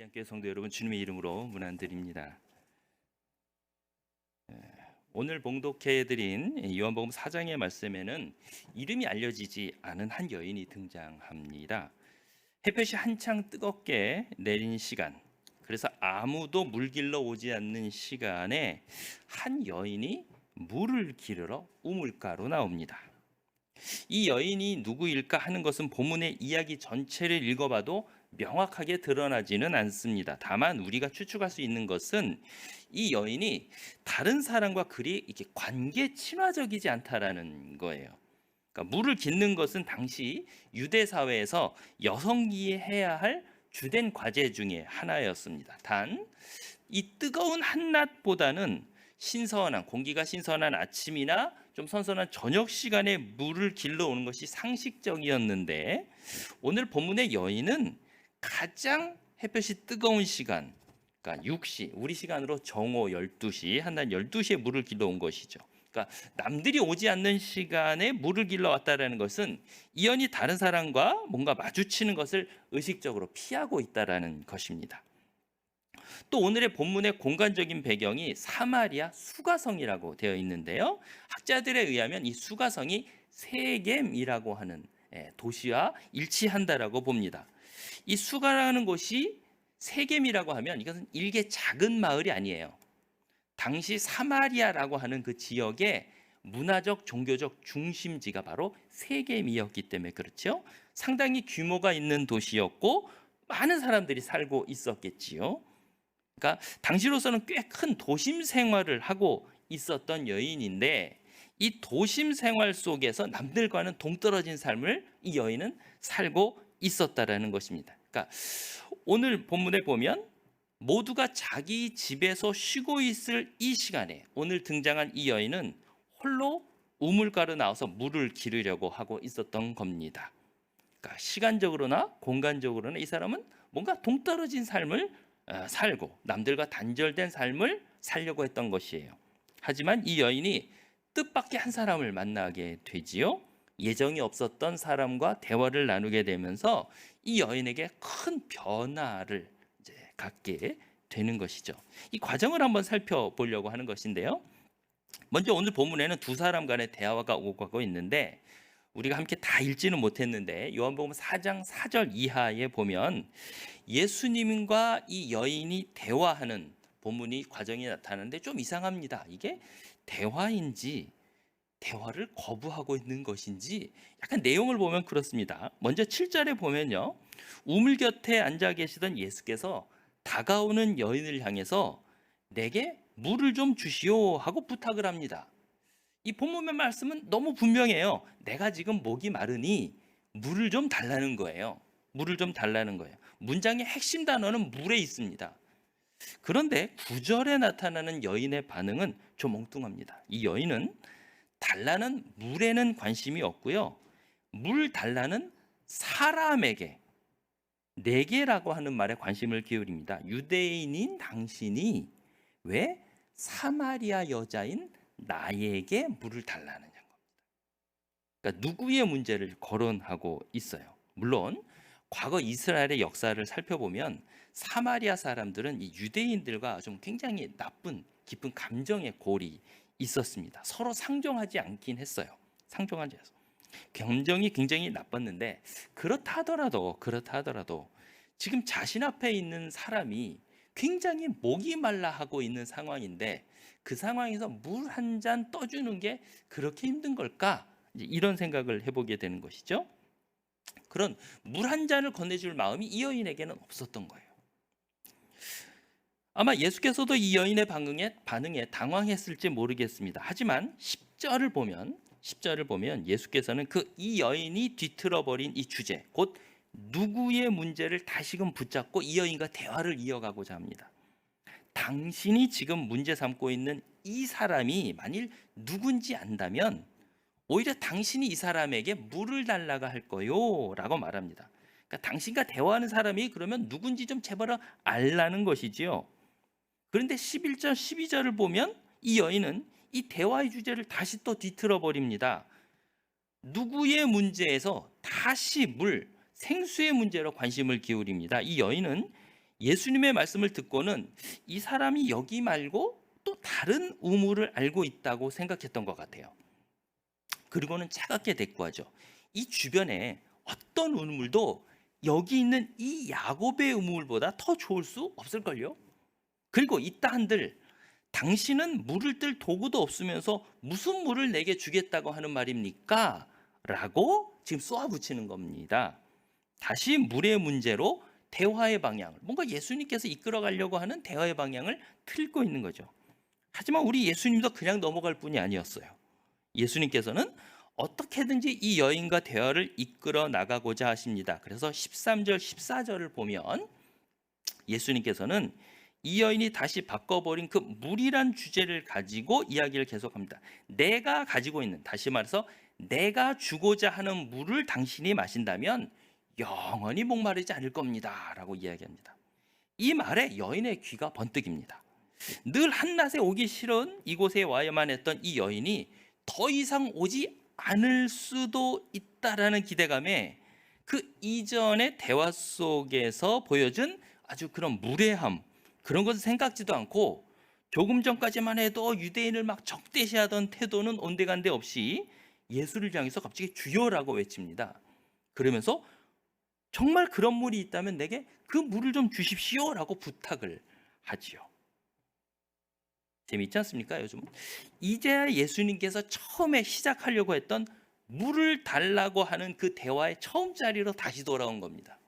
위안교회 성도 여러분, 주님의 이름으로 문안드립니다. 오늘 봉독해드린 요한복음 4장의 말씀에는 이름이 알려지지 않은 한 여인이 등장합니다. 햇볕이 한창 뜨겁게 내린 시간, 그래서 아무도 물 길러 오지 않는 시간에 한 여인이 물을 기르러 우물가로 나옵니다. 이 여인이 누구일까 하는 것은 본문의 이야기 전체를 읽어봐도 명확하게 드러나지는 않습니다. 다만 우리가 추측할 수 있는 것은 이 여인이 다른 사람과 그리 이렇게 관계 친화적이지 않다라는 거예요. 그러니까 물을 깃는 것은 당시 유대 사회에서 여성이 해야 할 주된 과제 중에 하나였습니다. 단 이 뜨거운 한낮보다는 신선한 공기가 신선한 아침이나 좀 선선한 저녁 시간에 물을 길러 오는 것이 상식적이었는데, 오늘 본문의 여인은 가장 햇볕이 뜨거운 시간, 그러니까 6시, 우리 시간으로 정오 12시, 한낮 12시에 물을 길러 온 것이죠. 그러니까 남들이 오지 않는 시간에 물을 길러 왔다라는 것은 이 여인이 다른 사람과 뭔가 마주치는 것을 의식적으로 피하고 있다라는 것입니다. 또 오늘의 본문의 공간적인 배경이 사마리아 수가성이라고 되어 있는데요, 학자들에 의하면 이 수가성이 세겜이라고 하는 도시와 일치한다라고 봅니다. 이 수가라는 곳이 세겜이라고 하면 이것은 일개 작은 마을이 아니에요. 당시 사마리아라고 하는 그 지역의 문화적 종교적 중심지가 바로 세겜이었기 때문에 그렇죠. 상당히 규모가 있는 도시였고 많은 사람들이 살고 있었겠지요. 그러니까 당시로서는 꽤 큰 도심 생활을 하고 있었던 여인인데, 이 도심 생활 속에서 남들과는 동떨어진 삶을 이 여인은 살고 있었다라는 것입니다. 그러니까 오늘 본문에 보면 모두가 자기 집에서 쉬고 있을 이 시간에 오늘 등장한 이 여인은 홀로 우물가로 나와서 물을 기르려고 하고 있었던 겁니다. 그러니까 시간적으로나 공간적으로나 이 사람은 뭔가 동떨어진 삶을 살고 남들과 단절된 삶을 살려고 했던 것이에요. 하지만 이 여인이 뜻밖의 한 사람을 만나게 되지요. 예정이 없었던 사람과 대화를 나누게 되면서 이 여인에게 큰 변화를 갖게 되는 것이죠. 이 과정을 한번 살펴보려고 하는 것인데요, 먼저 오늘 본문에는 두 사람 간의 대화가 오고 가고 있는데, 우리가 함께 다 읽지는 못했는데 요한복음 4장 4절 이하에 보면 예수님과 이 여인이 대화하는 본문이 과정이 나타나는데 좀 이상합니다. 이게 대화인지 대화를 거부하고 있는 것인지 약간 내용을 보면 그렇습니다. 먼저 7절에 보면요, 우물 곁에 앉아 계시던 예수께서 다가오는 여인을 향해서 내게 물을 좀 주시오 하고 부탁을 합니다. 이 본문의 말씀은 너무 분명해요. 내가 지금 목이 마르니 물을 좀 달라는 거예요. 물을 좀 달라는 거예요. 문장의 핵심 단어는 물에 있습니다. 그런데 9절에 나타나는 여인의 반응은 좀 엉뚱합니다. 이 여인은 달라는 물에는 관심이 없고요, 물 달라는 사람에게, 내게라고 하는 말에 관심을 기울입니다. 유대인인 당신이 왜 사마리아 여자인 나에게 물을 달라느냐 겁니다. 그러니까 누구의 문제를 거론하고 있어요. 물론 과거 이스라엘의 역사를 살펴보면 사마리아 사람들은 이 유대인들과 좀 굉장히 나쁜 깊은 감정의 골이 있었습니다. 서로 상종하지 않긴 했어요. 상종하지 않아서 감정이 굉장히 나빴는데, 그렇다 하더라도 지금 자신 앞에 있는 사람이 굉장히 목이 말라 하고 있는 상황인데 그 상황에서 물 한 잔 떠주는 게 그렇게 힘든 걸까? 이런 생각을 해보게 되는 것이죠. 그런 물 한 잔을 건네줄 마음이 이 여인에게는 없었던 거예요. 아마 예수께서도 이 여인의 반응에 당황했을지 모르겠습니다. 하지만 10절을 보면 예수께서는 이 여인이 뒤틀어버린 이 주제, 곧 누구의 문제를 다시금 붙잡고 이 여인과 대화를 이어가고자 합니다. 당신이 지금 문제 삼고 있는 이 사람이 만일 누군지 안다면 오히려 당신이 이 사람에게 물을 달라고 할 거요 라고 말합니다. 그러니까 당신과 대화하는 사람이 그러면 누군지 좀 제발 알라는 것이지요. 그런데 11절 12절을 보면 이 여인은 이 대화의 주제를 다시 또 뒤틀어 버립니다. 누구의 문제에서 다시 생수의 문제로 관심을 기울입니다. 이 여인은 예수님의 말씀을 듣고는 이 사람이 여기 말고 또 다른 우물을 알고 있다고 생각했던 것 같아요. 그리고는 차갑게 대꾸하죠. 이 주변에 어떤 우물도 여기 있는 이 야곱의 우물보다 더 좋을 수 없을걸요? 그리고 이따 한들 당신은 물을 뜰 도구도 없으면서 무슨 물을 내게 주겠다고 하는 말입니까? 라고 지금 쏘아붙이는 겁니다. 다시 물의 문제로 대화의 방향을, 뭔가 예수님께서 이끌어 가려고 하는 대화의 방향을 틀고 있는 거죠. 하지만 우리 예수님도 그냥 넘어갈 뿐이 아니었어요. 예수님께서는 어떻게든지 이 여인과 대화를 이끌어 나가고자 하십니다. 그래서 13절, 14절을 보면 예수님께서는 이 여인이 다시 바꿔버린 그 물이란 주제를 가지고 이야기를 계속합니다. 내가 가지고 있는, 다시 말해서 내가 주고자 하는 물을 당신이 마신다면 영원히 목마르지 않을 겁니다 라고 이야기합니다. 이 말에 여인의 귀가 번뜩입니다. 늘 한낮에 오기 싫은 이곳에 와야만 했던 이 여인이 더 이상 오지 않을 수도 있다라는 기대감에 그 이전의 대화 속에서 보여준 아주 그런 무례함, 그런 것을 생각지도 않고 조금 전까지만 해도 유대인을 막 적대시하던 태도는 온데간데 없이 예수를 향해서 갑자기 주여라고 외칩니다. 그러면서 정말 그런 물이 있다면 내게 그 물을 좀 주십시오라고 부탁을 하지요. 재미있지 않습니까? 요즘은 이제야 예수님께서 처음에 시작하려고 했던 물을 달라고 하는 그 대화의 처음 자리로 다시 돌아온 겁니다.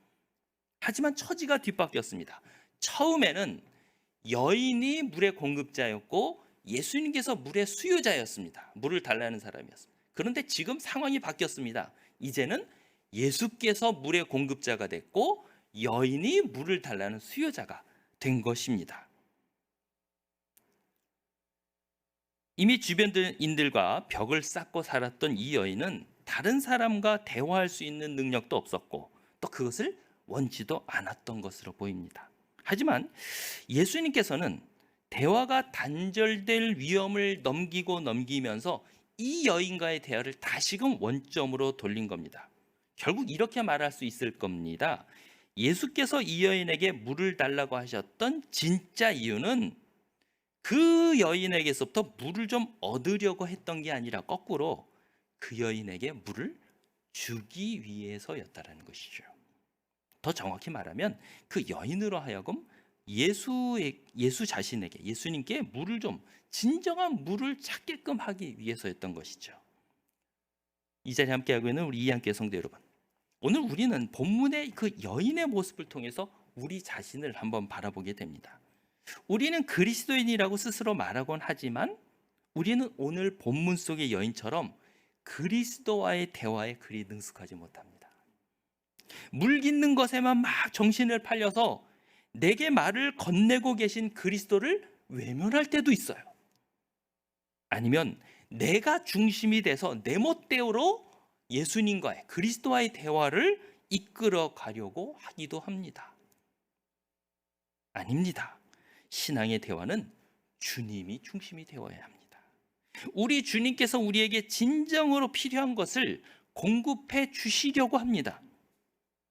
하지만 처지가 뒤바뀌었습니다. 처음에는 여인이 물의 공급자였고 예수님께서 물의 수요자였습니다. 물을 달라는 사람이었습니다. 그런데 지금 상황이 바뀌었습니다. 이제는 예수께서 물의 공급자가 됐고 여인이 물을 달라는 수요자가 된 것입니다. 이미 주변인들과 벽을 쌓고 살았던 이 여인은 다른 사람과 대화할 수 있는 능력도 없었고 또 그것을 원치도 않았던 것으로 보입니다. 하지만 예수님께서는 대화가 단절될 위험을 넘기면서 이 여인과의 대화를 다시금 원점으로 돌린 겁니다. 결국 이렇게 말할 수 있을 겁니다. 예수께서 이 여인에게 물을 달라고 하셨던 진짜 이유는 그 여인에게서부터 물을 좀 얻으려고 했던 게 아니라 거꾸로 그 여인에게 물을 주기 위해서였다라는 것이죠. 더 정확히 말하면 그 여인으로 하여금 예수 자신에게, 예수님께 물을 좀, 진정한 물을 찾게끔 하기 위해서였던 것이죠. 이 자리에 함께하고 있는 우리 이한교회 성도 여러분, 오늘 우리는 본문의 그 여인의 모습을 통해서 우리 자신을 한번 바라보게 됩니다. 우리는 그리스도인이라고 스스로 말하곤 하지만 우리는 오늘 본문 속의 여인처럼 그리스도와의 대화에 그리 능숙하지 못합니다. 물 깃는 것에만 막 정신을 팔려서 내게 말을 건네고 계신 그리스도를 외면할 때도 있어요. 아니면 내가 중심이 돼서 내 멋대로 예수님과의, 그리스도와의 대화를 이끌어 가려고 하기도 합니다. 아닙니다. 신앙의 대화는 주님이 중심이 되어야 합니다. 우리 주님께서 우리에게 진정으로 필요한 것을 공급해 주시려고 합니다.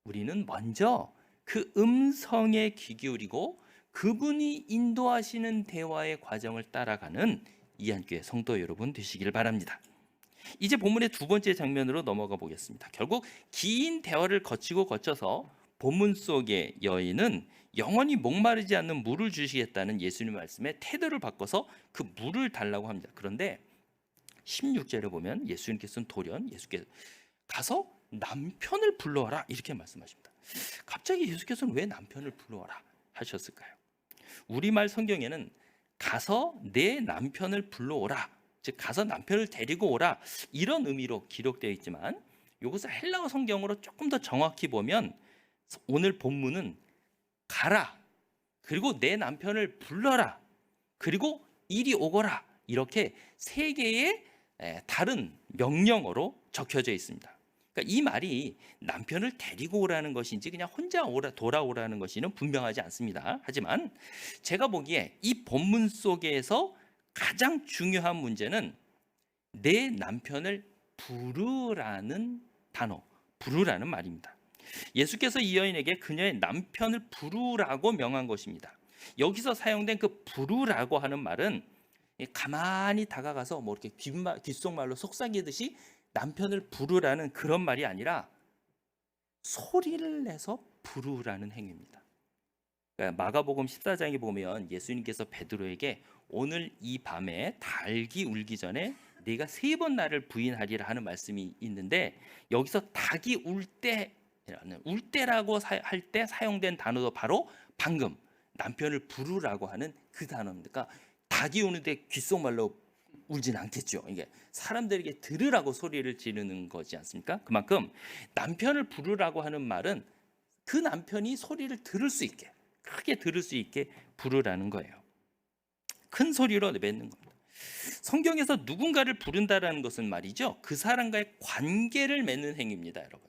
우리는 먼저 그 음성에 귀 기울이고 그분이 인도하시는 대화의 과정을 따라가는 이한교회 성도 여러분 되시길 바랍니다. 이제 본문의 두 번째 장면으로 넘어가 보겠습니다. 결국 긴 대화를 거쳐서 본문 속의 여인은 영원히 목마르지 않는 물을 주시겠다는 예수님 말씀에 태도를 바꿔서 그 물을 달라고 합니다. 그런데 16절에 보면 예수님께서는 돌연 예수께서 가서 남편을 불러와라 이렇게 말씀하십니다. 갑자기 예수께서는 왜 남편을 불러와라 하셨을까요? 우리말 성경에는 가서 내 남편을 불러오라, 즉 가서 남편을 데리고 오라 이런 의미로 기록되어 있지만 이것을 헬라어 성경으로 조금 더 정확히 보면 오늘 본문은 가라, 그리고 내 남편을 불러라, 그리고 이리 오거라 이렇게 세 개의 다른 명령어로 적혀져 있습니다. 그러니까 이 말이 남편을 데리고 오라는 것인지 그냥 혼자 돌아오라는 것인지는 분명하지 않습니다. 하지만 제가 보기에 이 본문 속에서 가장 중요한 문제는 내 남편을 부르라는 단어, 부르라는 말입니다. 예수께서 이 여인에게 그녀의 남편을 부르라고 명한 것입니다. 여기서 사용된 그 부르라고 하는 말은 가만히 다가가서 뭐 이렇게 귓속말로 속삭이듯이 남편을 부르라는 그런 말이 아니라 소리를 내서 부르라는 행위입니다. 그러니까 마가복음 14장에 보면 예수님께서 베드로에게 오늘 이 밤에 닭이 울기 전에 네가 3번 나를 부인하리라 하는 말씀이 있는데, 여기서 닭이 울 때라고 할 때 사용된 단어도 바로 방금 남편을 부르라고 하는 그 단어입니다. 그러니까 닭이 우는데 귓속말로 울진 않겠죠. 이게 사람들에게 들으라고 소리를 지르는 거지 않습니까? 그만큼 남편을 부르라고 하는 말은 그 남편이 소리를 들을 수 있게, 크게 들을 수 있게 부르라는 거예요. 큰 소리로 내뱉는 겁니다. 성경에서 누군가를 부른다라는 것은 말이죠, 그 사람과의 관계를 맺는 행위입니다, 여러분.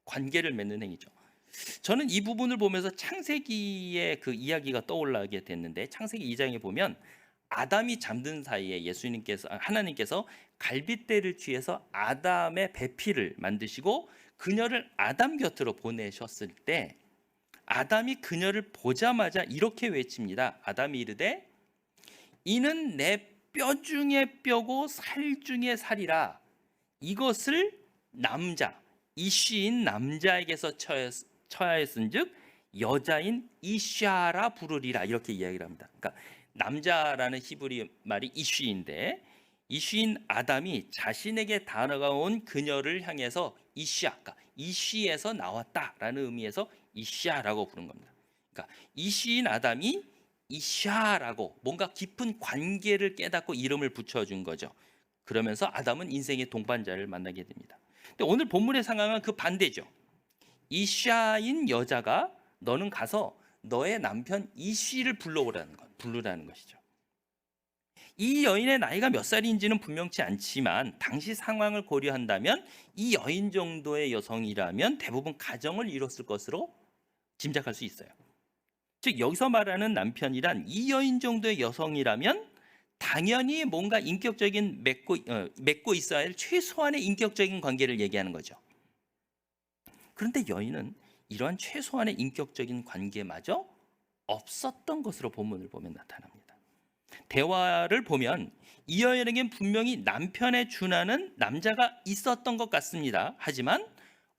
관계를 맺는 행위죠. 저는 이 부분을 보면서 창세기의 그 이야기가 떠올라게 됐는데, 창세기 2장에 보면 아담이 잠든 사이에 하나님께서 갈빗대를 취해서 아담의 배피를 만드시고 그녀를 아담 곁으로 보내셨을 때, 아담이 그녀를 보자마자 이렇게 외칩니다. 아담이 이르되 이는 내 뼈 중에 뼈고 살 중에 살이라. 이것을 남자, 이쉬인 남자에게서 처하였은즉 여자인 이샤라 부르리라. 이렇게 이야기를 합니다. 그러니까 남자라는 히브리 말이 이쉬인데, 이쉬인 아담이 자신에게 다가온 그녀를 향해서 이샤, 그러니까 이쉬에서 나왔다라는 의미에서 이샤라고 부른 겁니다. 그러니까 이쉬인 아담이 이샤라고 뭔가 깊은 관계를 깨닫고 이름을 붙여준 거죠. 그러면서 아담은 인생의 동반자를 만나게 됩니다. 근데 오늘 본문의 상황은 그 반대죠. 이샤인 여자가 너는 가서 너의 남편 이쉬를 부르라는 것이죠. 이 여인의 나이가 몇 살인지는 분명치 않지만 당시 상황을 고려한다면 이 여인 정도의 여성이라면 대부분 가정을 이뤘을 것으로 짐작할 수 있어요. 즉 여기서 말하는 남편이란 이 여인 정도의 여성이라면 당연히 뭔가 인격적인 맺고 있어야 할 최소한의 인격적인 관계를 얘기하는 거죠. 그런데 여인은 이러한 최소한의 인격적인 관계마저 없었던 것으로 본문을 보면 나타납니다. 대화를 보면 이 여인에겐 분명히 남편에 준하는 남자가 있었던 것 같습니다. 하지만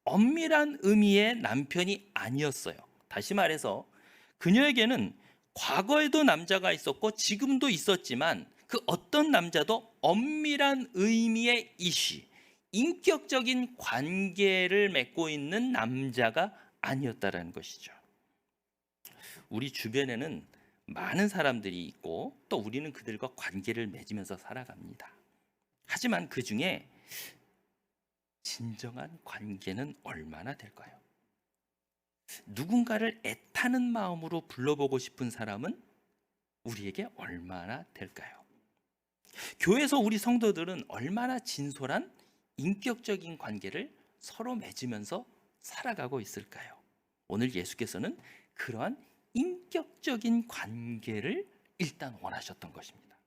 엄밀한 의미의 남편이 아니었어요. 다시 말해서 그녀에게는 과거에도 남자가 있었고 지금도 있었지만 그 어떤 남자도 엄밀한 의미의 이쉬, 인격적인 관계를 맺고 있는 남자가 아니었다라는 것이죠. 우리 주변에는 많은 사람들이 있고 또 우리는 그들과 관계를 맺으면서 살아갑니다. 하지만 그 중에 진정한 관계는 얼마나 될까요? 누군가를 애타는 마음으로 불러보고 싶은 사람은 우리에게 얼마나 될까요? 교회에서 우리 성도들은 얼마나 진솔한 인격적인 관계를 서로 맺으면서 살아가고 있을까요? 오늘 예수께서는 그러한 인격적인 관계를 일단 원하셨던 것입니다.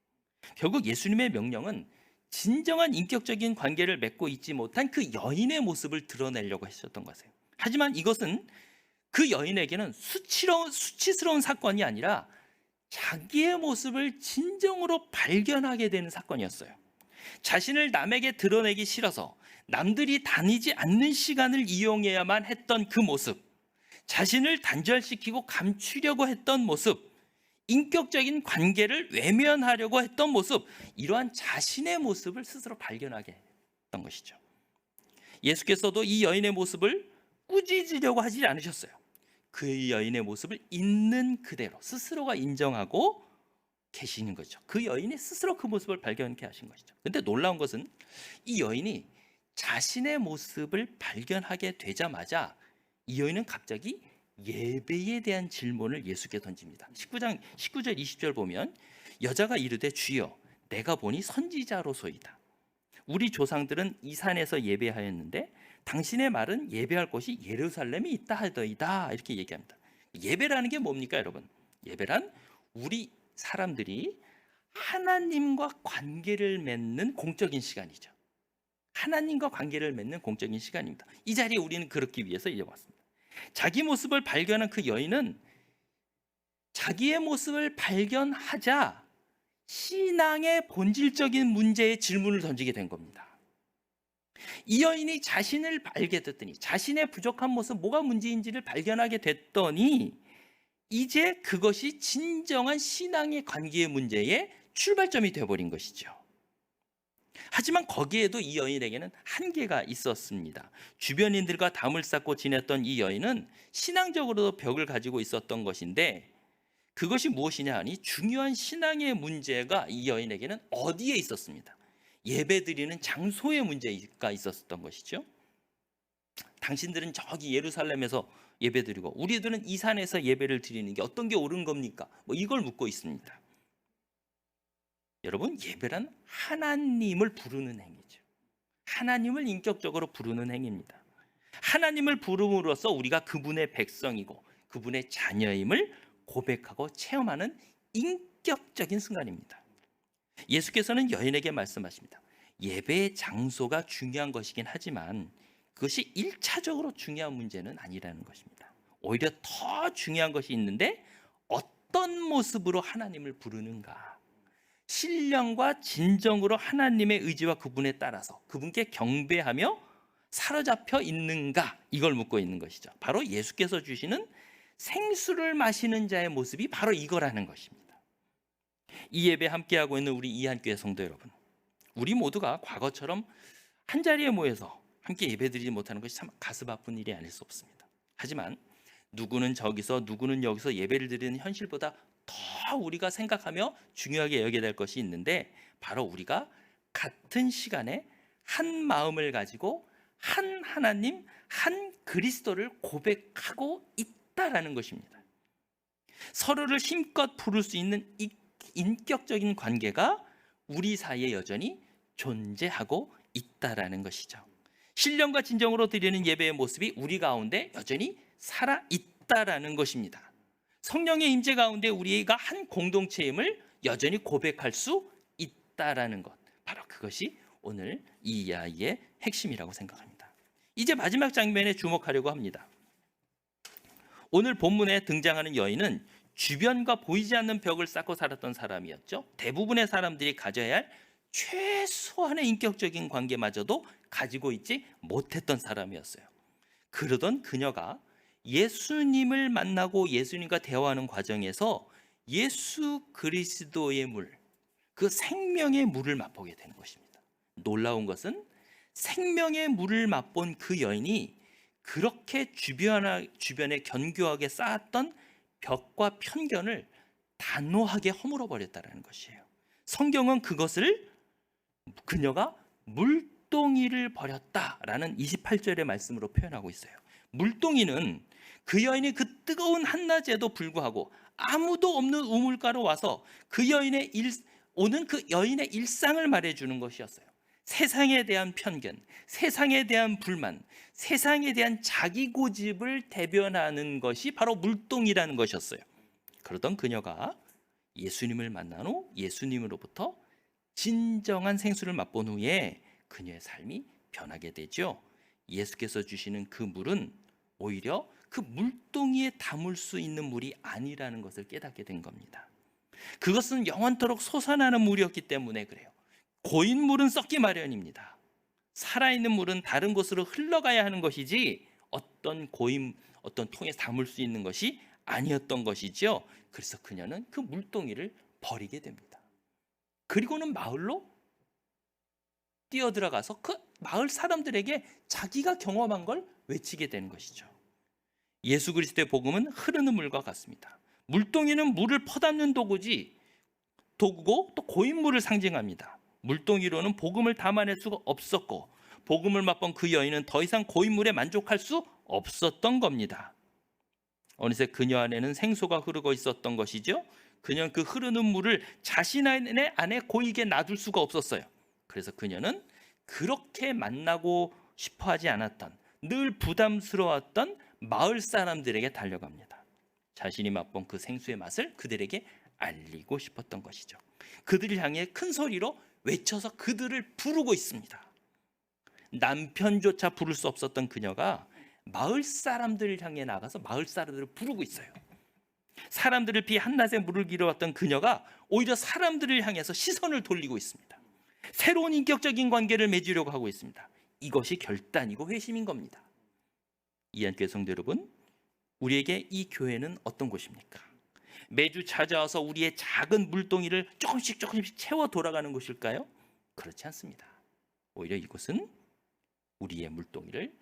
결국 예수님의 명령은 진정한 인격적인 관계를 맺고 있지 못한 그 여인의 모습을 드러내려고 하셨던 것이에요. 하지만 이것은 그 여인에게는 수치스러운 사건이 아니라 자기의 모습을 진정으로 발견하게 되는 사건이었어요. 자신을 남에게 드러내기 싫어서 남들이 다니지 않는 시간을 이용해야만 했던 그 모습, 자신을 단절시키고 감추려고 했던 모습, 인격적인 관계를 외면하려고 했던 모습, 이러한 자신의 모습을 스스로 발견하게 했던 것이죠. 예수께서도 이 여인의 모습을 꾸짖으려고 하지 않으셨어요. 그 여인의 모습을 있는 그대로 스스로가 인정하고 계시는 거죠. 그 여인이 스스로 그 모습을 발견케 하신 것이죠. 근데 놀라운 것은 이 여인이 자신의 모습을 발견하게 되자마자 이 여인은 갑자기 예배에 대한 질문을 예수께 던집니다. 19절 20절 보면 여자가 이르되 주여 내가 보니 선지자로소이다. 우리 조상들은 이 산에서 예배하였는데 당신의 말은 예배할 곳이 예루살렘이 있다 하더이다. 이렇게 얘기합니다. 예배라는 게 뭡니까, 여러분? 예배란 우리 사람들이 하나님과 관계를 맺는 공적인 시간이죠. 하나님과 관계를 맺는 공적인 시간입니다. 이 자리에 우리는 그렇기 위해서 이제 왔습니다. 자기 모습을 발견한 그 여인은 자기의 모습을 발견하자 신앙의 본질적인 문제에 질문을 던지게 된 겁니다. 이 여인이 자신을 알게 됐더니, 자신의 부족한 모습, 뭐가 문제인지를 발견하게 됐더니 이제 그것이 진정한 신앙의 관계의 문제의 출발점이 되어버린 것이죠. 하지만 거기에도 이 여인에게는 한계가 있었습니다. 주변인들과 담을 쌓고 지냈던 이 여인은 신앙적으로도 벽을 가지고 있었던 것인데, 그것이 무엇이냐 하니 중요한 신앙의 문제가 이 여인에게는 어디에 있었습니다. 예배드리는 장소의 문제가 있었던 것이죠. 당신들은 저기 예루살렘에서 예배드리고 우리들은 이 산에서 예배를 드리는 게 어떤 게 옳은 겁니까? 이걸 묻고 있습니다. 여러분, 예배란 하나님을 부르는 행위죠. 하나님을 인격적으로 부르는 행위입니다. 하나님을 부름으로써 우리가 그분의 백성이고 그분의 자녀임을 고백하고 체험하는 인격적인 순간입니다. 예수께서는 여인에게 말씀하십니다. 예배의 장소가 중요한 것이긴 하지만 그것이 1차적으로 중요한 문제는 아니라는 것입니다. 오히려 더 중요한 것이 있는데, 어떤 모습으로 하나님을 부르는가, 신령과 진정으로 하나님의 의지와 그분에 따라서 그분께 경배하며 사로잡혀 있는가, 이걸 묻고 있는 것이죠. 바로 예수께서 주시는 생수를 마시는 자의 모습이 바로 이거라는 것입니다. 이 예배 함께하고 있는 우리 이한교회 성도 여러분, 우리 모두가 과거처럼 한자리에 모여서 함께 예배드리지 못하는 것이 참 가슴 아픈 일이 아닐 수 없습니다. 하지만 누구는 저기서 누구는 여기서 예배를 드리는 현실보다 더 우리가 생각하며 중요하게 여겨야 될 것이 있는데, 바로 우리가 같은 시간에 한 마음을 가지고 한 하나님, 한 그리스도를 고백하고 있다라는 것입니다. 서로를 힘껏 부를 수 있는 이 인격적인 관계가 우리 사이에 여전히 존재하고 있다라는 것이죠. 신령과 진정으로 드리는 예배의 모습이 우리 가운데 여전히 살아 있다라는 것입니다. 성령의 임재 가운데 우리가 한 공동체임을 여전히 고백할 수 있다라는 것, 바로 그것이 오늘 이 이야기의 핵심이라고 생각합니다. 이제 마지막 장면에 주목하려고 합니다. 오늘 본문에 등장하는 여인은 주변과 보이지 않는 벽을 쌓고 살았던 사람이었죠. 대부분의 사람들이 가져야 할 최소한의 인격적인 관계마저도 가지고 있지 못했던 사람이었어요. 그러던 그녀가 예수님을 만나고 예수님과 대화하는 과정에서 예수 그리스도의 물, 그 생명의 물을 맛보게 되는 것입니다. 놀라운 것은 생명의 물을 맛본 그 여인이 그렇게 주변에 견고하게 쌓았던 벽과 편견을 단호하게 허물어 버렸다는 것이에요. 성경은 그것을 그녀가 물동이를 버렸다라는 28절의 말씀으로 표현하고 있어요. 물동이는 그 여인이 그 뜨거운 한낮에도 불구하고 아무도 없는 우물가로 와서 그 여인의 오는 그 여인의 일상을 말해주는 것이었어요. 세상에 대한 편견, 세상에 대한 불만, 세상에 대한 자기 고집을 대변하는 것이 바로 물동이라는 것이었어요. 그러던 그녀가 예수님을 만난 후 예수님으로부터 진정한 생수를 맛본 후에 그녀의 삶이 변하게 되죠. 예수께서 주시는 그 물은 오히려 그 물동이에 담을 수 있는 물이 아니라는 것을 깨닫게 된 겁니다. 그것은 영원토록 솟아나는 물이었기 때문에 그래요. 고인 물은 썩기 마련입니다. 살아있는 물은 다른 곳으로 흘러가야 하는 것이지 어떤 통에 담을 수 있는 것이 아니었던 것이죠. 그래서 그녀는 그 물동이를 버리게 됩니다. 그리고는 마을로 뛰어들어가서 그 마을 사람들에게 자기가 경험한 걸 외치게 되는 것이죠. 예수 그리스도의 복음은 흐르는 물과 같습니다. 물동이는 물을 퍼담는 도구고 또 고인물을 상징합니다. 물동이로는 복음을 담아낼 수가 없었고, 복음을 맛본 그 여인은 더 이상 고인물에 만족할 수 없었던 겁니다. 어느새 그녀 안에는 생수가 흐르고 있었던 것이죠. 그녀는 그 흐르는 물을 자신 안에 고이게 놔둘 수가 없었어요. 그래서 그녀는 그렇게 만나고 싶어하지 않았던, 늘 부담스러웠던 마을 사람들에게 달려갑니다. 자신이 맛본 그 생수의 맛을 그들에게 알리고 싶었던 것이죠. 그들을 향해 큰 소리로 외쳐서 그들을 부르고 있습니다. 남편조차 부를 수 없었던 그녀가 마을 사람들을 향해 나가서 마을 사람들을 부르고 있어요. 사람들을 피해 한낮에 물을 기러 왔던 그녀가 오히려 사람들을 향해서 시선을 돌리고 있습니다. 새로운 인격적인 관계를 맺으려고 하고 있습니다. 이것이 결단이고 회심인 겁니다. 이한교회 성도 여러분, 우리에게 이 교회는 어떤 곳입니까? 매주 찾아와서 우리의 작은 물동이를 조금씩 채워 돌아가는 곳일까요? 그렇지 않습니다. 오히려 이곳은 우리의 물동이를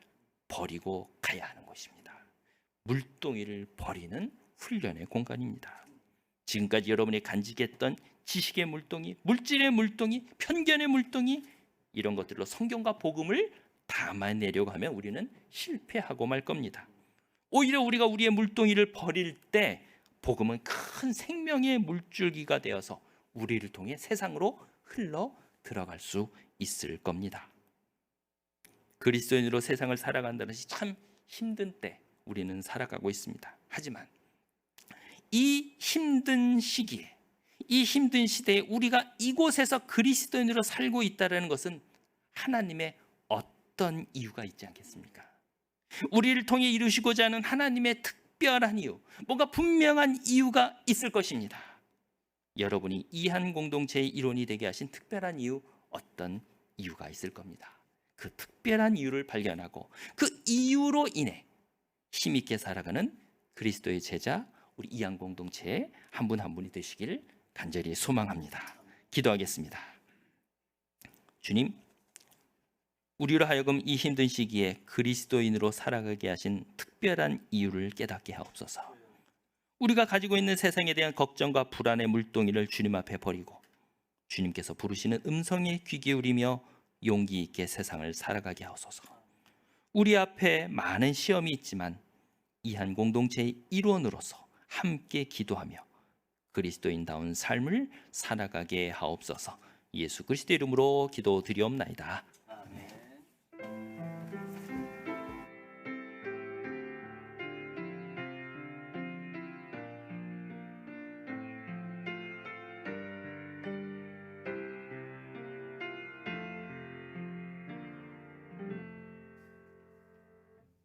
버리고 가야 하는 곳입니다. 물동이를 버리는 훈련의 공간입니다. 지금까지 여러분이 간직했던 지식의 물동이, 물질의 물동이, 편견의 물동이, 이런 것들로 성경과 복음을 담아내려고 하면 우리는 실패하고 말 겁니다. 오히려 우리가 우리의 물동이를 버릴 때 복음은 큰 생명의 물줄기가 되어서 우리를 통해 세상으로 흘러 들어갈 수 있을 겁니다. 그리스도인으로 세상을 살아간다는 것이 참 힘든 때 우리는 살아가고 있습니다. 하지만 이 힘든 시기에, 이 힘든 시대에 우리가 이곳에서 그리스도인으로 살고 있다는 것은 하나님의 어떤 이유가 있지 않겠습니까? 우리를 통해 이루시고자 하는 하나님의 특별한 이유, 뭔가 분명한 이유가 있을 것입니다. 여러분이 이한 공동체의 일원이 되게 하신 특별한 이유, 어떤 이유가 있을 겁니다. 그 특별한 이유를 발견하고 그 이유로 인해 힘있게 살아가는 그리스도의 제자, 우리 이한 공동체의 한 분 한 분이 되시길 간절히 소망합니다. 기도하겠습니다. 주님, 우리로 하여금 이 힘든 시기에 그리스도인으로 살아가게 하신 특별한 이유를 깨닫게 하옵소서. 우리가 가지고 있는 세상에 대한 걱정과 불안의 물동이를 주님 앞에 버리고 주님께서 부르시는 음성에 귀 기울이며 용기 있게 세상을 살아가게 하옵소서. 우리 앞에 많은 시험이 있지만 이한 공동체의 일원으로서 함께 기도하며 그리스도인다운 삶을 살아가게 하옵소서. 예수 그리스도 이름으로 기도드리옵나이다.